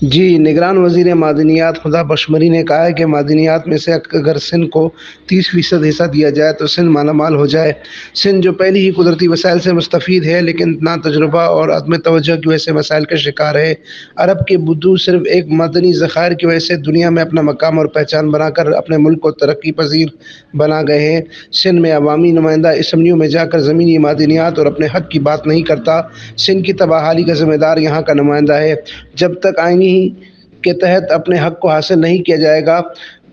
जी, निगरान वज़ीर मादनियात खुदा बशमरी ने कहा है कि मादनियात में से अगर सिंध को 30% हिस्सा दिया जाए तो सिंध मालामाल हो जाए। सिंध जो पहले ही कुदरती वसाइल से मुस्तफ़ीद है लेकिन ना तजुर्बा और अदम तवज्जो की वजह से मसाइल का शिकार है। अरब के बुद्दू सिर्फ़ एक मदनी ज़ख़ायर की वजह से दुनिया में अपना मकाम और पहचान बनाकर अपने मुल्क को तरक्की पज़ीर बना गए हैं। सिंध में अवामी नुमाइंदा असम्बलियों में जाकर ज़मीनी मादनियात और अपने हक़ की बात नहीं करता। सिंध की तबाहली का ज़िम्मेदार यहाँ का नुमाइंदा है। जब तक आईनी के तहत अपने हक़ को हासिल नहीं किया जाएगा,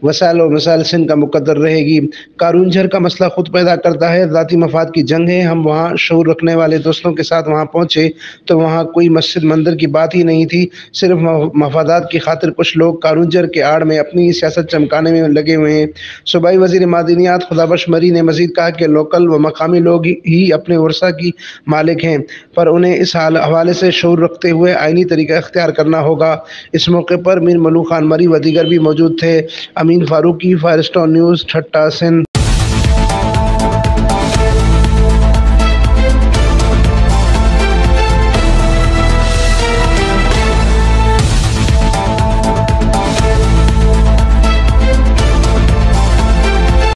वसाइल और मसाइल सिंध का मुकद्दर रहेगी। क़ारून झर का मसला खुद पैदा करता है, ज़ाती मफ़ाद की जंग है। हम वहाँ शऊर रखने वाले दोस्तों के साथ वहाँ पहुँचे तो वहाँ कोई मस्जिद मंदिर की बात ही नहीं थी। सिर्फ़ मफादात की खातिर कुछ लोग क़ारून झर के आड़ में अपनी सियासत चमकाने में लगे हुए हैं। सूबाई वज़ीर मादनियात खुदाबख्श मरी ने मज़ीद कहा कि लोकल व मकामी लोग ही अपने वर्सा की मालिक हैं, पर उन्हें इस हवाले से शऊर रखते हुए आईनी तरीका इख्तियार करना होगा। इस मौके पर मीर मलूक खान मरी व दीगर भी मौजूद थे। अमीन फ़ारूकी, फ़ायरस्टोन न्यूज़, ठट्टा, सिंध।